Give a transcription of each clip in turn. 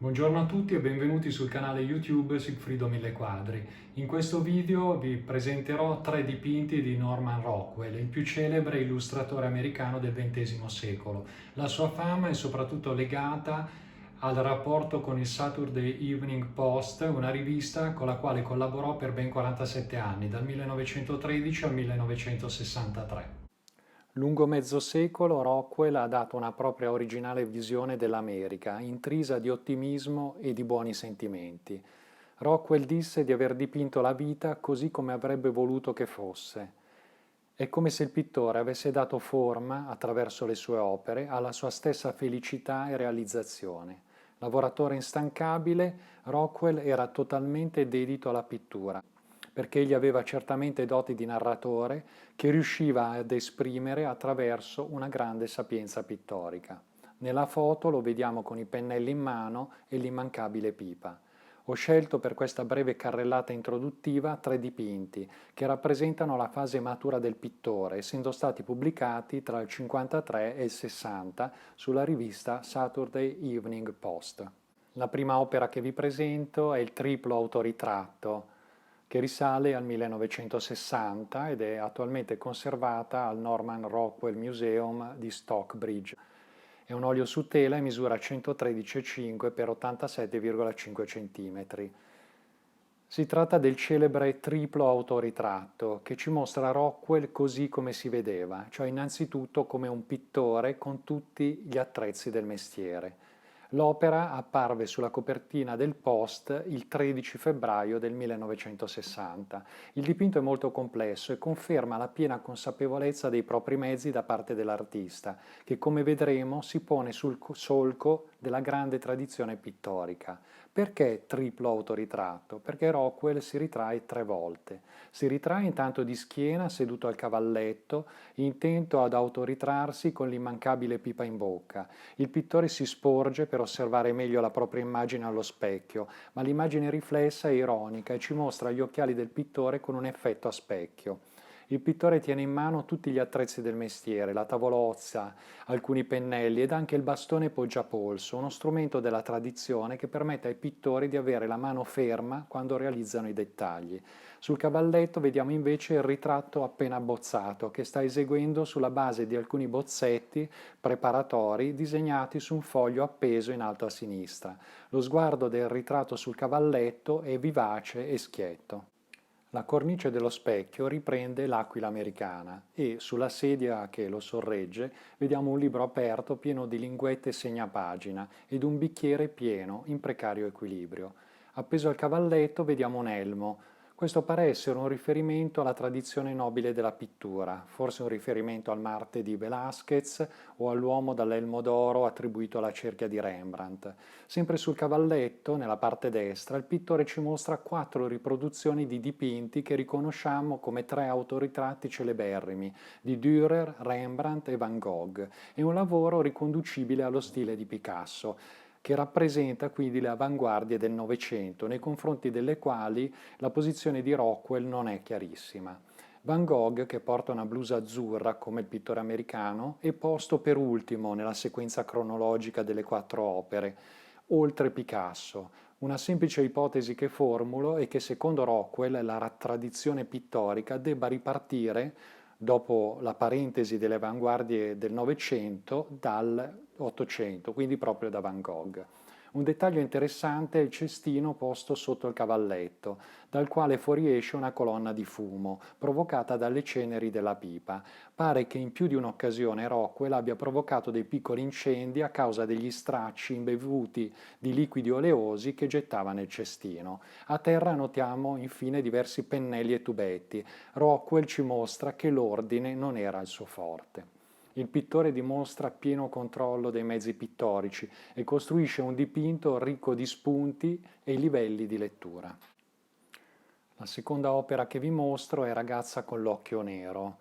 Buongiorno a tutti e benvenuti sul canale YouTube Sigfrido Mille Quadri. In questo video vi presenterò tre dipinti di Norman Rockwell, il più celebre illustratore americano del XX secolo. La sua fama è soprattutto legata al rapporto con il Saturday Evening Post, una rivista con la quale collaborò per ben 47 anni, dal 1913 al 1963. Lungo mezzo secolo Rockwell ha dato una propria originale visione dell'America, intrisa di ottimismo e di buoni sentimenti. Rockwell disse di aver dipinto la vita così come avrebbe voluto che fosse. È come se il pittore avesse dato forma, attraverso le sue opere, alla sua stessa felicità e realizzazione. Lavoratore instancabile, Rockwell era totalmente dedito alla pittura, perché egli aveva certamente doti di narratore che riusciva ad esprimere attraverso una grande sapienza pittorica. Nella foto lo vediamo con i pennelli in mano e l'immancabile pipa. Ho scelto per questa breve carrellata introduttiva tre dipinti che rappresentano la fase matura del pittore, essendo stati pubblicati tra il 53 e il 60 sulla rivista Saturday Evening Post. La prima opera che vi presento è il triplo autoritratto, che risale al 1960 ed è attualmente conservata al Norman Rockwell Museum di Stockbridge. È un olio su tela e misura 113,5 x 87,5 cm. Si tratta del celebre triplo autoritratto che ci mostra Rockwell così come si vedeva, cioè innanzitutto come un pittore con tutti gli attrezzi del mestiere. L'opera apparve sulla copertina del Post il 13 febbraio del 1960. Il dipinto è molto complesso e conferma la piena consapevolezza dei propri mezzi da parte dell'artista, che come vedremo si pone sul solco della grande tradizione pittorica. Perché triplo autoritratto? Perché Rockwell si ritrae tre volte. Si ritrae intanto di schiena, seduto al cavalletto, intento ad autoritrarsi con l'immancabile pipa in bocca. Il pittore si sporge per osservare meglio la propria immagine allo specchio, ma l'immagine riflessa è ironica e ci mostra gli occhiali del pittore con un effetto a specchio. Il pittore tiene in mano tutti gli attrezzi del mestiere, la tavolozza, alcuni pennelli ed anche il bastone poggiapolso, uno strumento della tradizione che permette ai pittori di avere la mano ferma quando realizzano i dettagli. Sul cavalletto vediamo invece il ritratto appena abbozzato che sta eseguendo sulla base di alcuni bozzetti preparatori disegnati su un foglio appeso in alto a sinistra. Lo sguardo del ritratto sul cavalletto è vivace e schietto. La cornice dello specchio riprende l'aquila americana e sulla sedia che lo sorregge vediamo un libro aperto pieno di linguette e segnapagina ed un bicchiere pieno in precario equilibrio. Appeso al cavalletto vediamo un elmo. Questo pare essere un riferimento alla tradizione nobile della pittura, forse un riferimento al Marte di Velázquez o all'uomo dall'elmo d'oro attribuito alla cerchia di Rembrandt. Sempre sul cavalletto, nella parte destra, il pittore ci mostra quattro riproduzioni di dipinti che riconosciamo come tre autoritratti celeberrimi di Dürer, Rembrandt e Van Gogh, e un lavoro riconducibile allo stile di Picasso, che rappresenta quindi le avanguardie del Novecento, nei confronti delle quali la posizione di Rockwell non è chiarissima. Van Gogh, che porta una blusa azzurra come il pittore americano, è posto per ultimo nella sequenza cronologica delle quattro opere, oltre Picasso. Una semplice ipotesi che formulo è che secondo Rockwell la tradizione pittorica debba ripartire dopo la parentesi delle avanguardie del Novecento dal Ottocento, quindi proprio da Van Gogh. Un dettaglio interessante è il cestino posto sotto il cavalletto, dal quale fuoriesce una colonna di fumo, provocata dalle ceneri della pipa. Pare che in più di un'occasione Rockwell abbia provocato dei piccoli incendi a causa degli stracci imbevuti di liquidi oleosi che gettava nel cestino. A terra notiamo infine diversi pennelli e tubetti. Rockwell ci mostra che l'ordine non era il suo forte. Il pittore dimostra pieno controllo dei mezzi pittorici e costruisce un dipinto ricco di spunti e livelli di lettura. La seconda opera che vi mostro è Ragazza con l'occhio nero,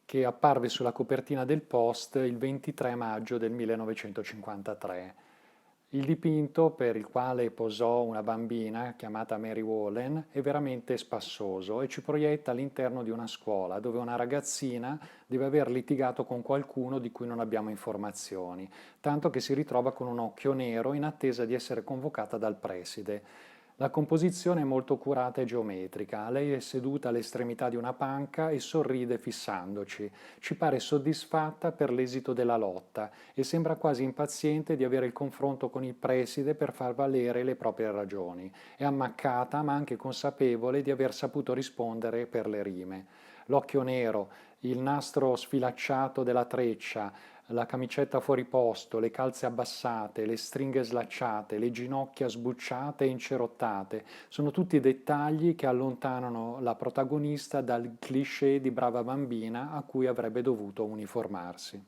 che apparve sulla copertina del Post il 23 maggio del 1953. Il dipinto, per il quale posò una bambina chiamata Mary Wallen, è veramente spassoso e ci proietta all'interno di una scuola dove una ragazzina deve aver litigato con qualcuno di cui non abbiamo informazioni, tanto che si ritrova con un occhio nero in attesa di essere convocata dal preside. La composizione è molto curata e geometrica. Lei è seduta all'estremità di una panca e sorride fissandoci. Ci pare soddisfatta per l'esito della lotta e sembra quasi impaziente di avere il confronto con il preside per far valere le proprie ragioni. È ammaccata ma anche consapevole di aver saputo rispondere per le rime. L'occhio nero, il nastro sfilacciato della treccia, la camicetta fuori posto, le calze abbassate, le stringhe slacciate, le ginocchia sbucciate e incerottate, sono tutti dettagli che allontanano la protagonista dal cliché di brava bambina a cui avrebbe dovuto uniformarsi.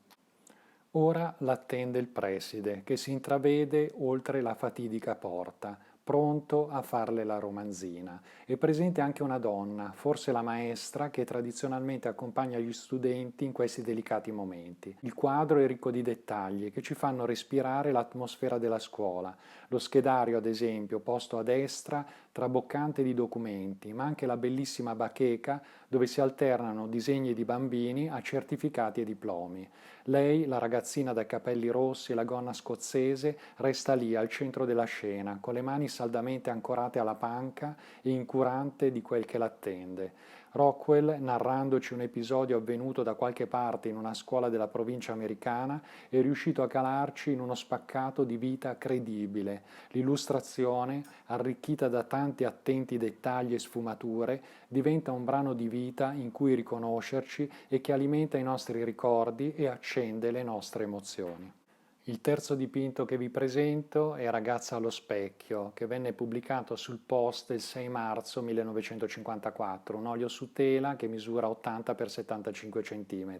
Ora l'attende il preside, che si intravede oltre la fatidica porta, pronto a farle la romanzina. È presente anche una donna, forse la maestra, che tradizionalmente accompagna gli studenti in questi delicati momenti. Il quadro è ricco di dettagli che ci fanno respirare l'atmosfera della scuola. Lo schedario, ad esempio, posto a destra, traboccante di documenti, ma anche la bellissima bacheca dove si alternano disegni di bambini a certificati e diplomi. Lei, la ragazzina dai capelli rossi e la gonna scozzese, resta lì al centro della scena, con le mani saldamente ancorate alla panca e incurante di quel che l'attende. Rockwell, narrandoci un episodio avvenuto da qualche parte in una scuola della provincia americana, è riuscito a calarci in uno spaccato di vita credibile. L'illustrazione, arricchita da tanti attenti dettagli e sfumature, diventa un brano di vita in cui riconoscerci e che alimenta i nostri ricordi e accende le nostre emozioni. Il terzo dipinto che vi presento è Ragazza allo specchio, che venne pubblicato sul Post il 6 marzo 1954, un olio su tela che misura 80 x 75 cm.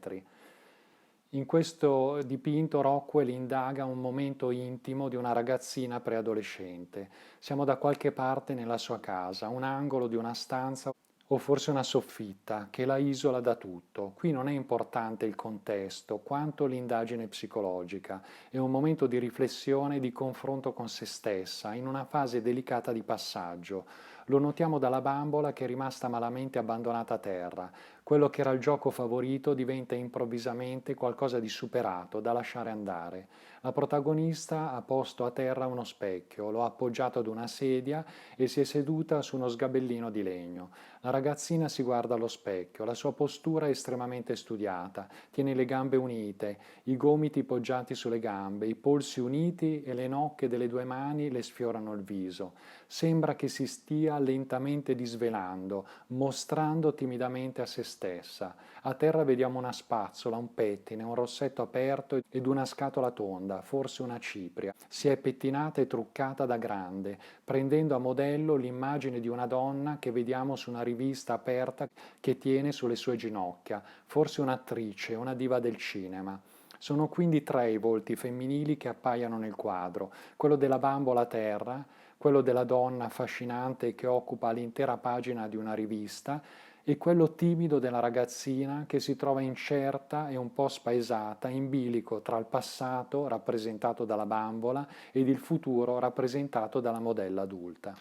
In questo dipinto Rockwell indaga un momento intimo di una ragazzina preadolescente. Siamo da qualche parte nella sua casa, un angolo di una stanza o forse una soffitta che la isola da tutto. Qui non è importante il contesto, quanto l'indagine psicologica. È un momento di riflessione e di confronto con se stessa, in una fase delicata di passaggio. Lo notiamo dalla bambola che è rimasta malamente abbandonata a terra. Quello che era il gioco favorito diventa improvvisamente qualcosa di superato, da lasciare andare. La protagonista ha posto a terra uno specchio, lo ha appoggiato ad una sedia e si è seduta su uno sgabellino di legno. La ragazzina si guarda allo specchio, la sua postura è estremamente studiata, tiene le gambe unite, i gomiti poggiati sulle gambe, i polsi uniti e le nocche delle due mani le sfiorano il viso. Sembra che si stia lentamente disvelando, mostrando timidamente a se stessa. A terra vediamo una spazzola, un pettine, un rossetto aperto ed una scatola tonda, forse una cipria. Si è pettinata e truccata da grande, prendendo a modello l'immagine di una donna che vediamo su una rivista aperta che tiene sulle sue ginocchia, forse un'attrice, una diva del cinema. Sono quindi tre i volti femminili che appaiono nel quadro, quello della bambola a terra, quello della donna affascinante che occupa l'intera pagina di una rivista e quello timido della ragazzina che si trova incerta e un po' spaesata, in bilico tra il passato, rappresentato dalla bambola, ed il futuro, rappresentato dalla modella adulta.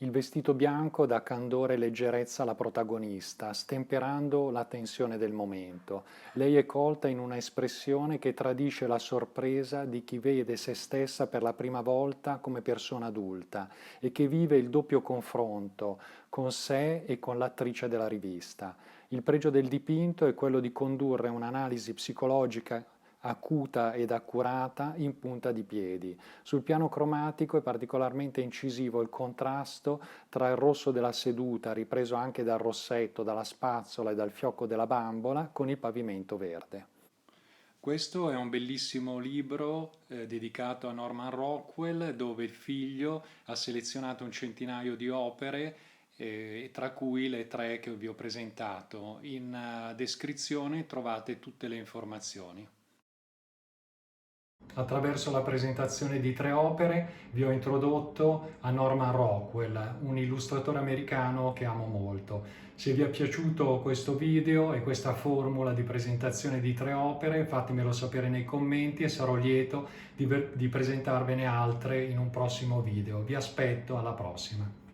Il vestito bianco dà candore e leggerezza alla protagonista, stemperando la tensione del momento. Lei è colta in una espressione che tradisce la sorpresa di chi vede se stessa per la prima volta come persona adulta e che vive il doppio confronto con sé e con l'attrice della rivista. Il pregio del dipinto è quello di condurre un'analisi psicologica acuta ed accurata in punta di piedi. Sul piano cromatico è particolarmente incisivo il contrasto tra il rosso della seduta, ripreso anche dal rossetto, dalla spazzola e dal fiocco della bambola, con il pavimento verde. Questo è un bellissimo libro dedicato a Norman Rockwell, dove il figlio ha selezionato un centinaio di opere, tra cui le tre che vi ho presentato. In descrizione trovate tutte le informazioni. Attraverso la presentazione di 3 opere vi ho introdotto a Norman Rockwell, un illustratore americano che amo molto. Se vi è piaciuto questo video e questa formula di presentazione di 3 opere, fatemelo sapere nei commenti e sarò lieto di presentarvene altre in un prossimo video. Vi aspetto, alla prossima!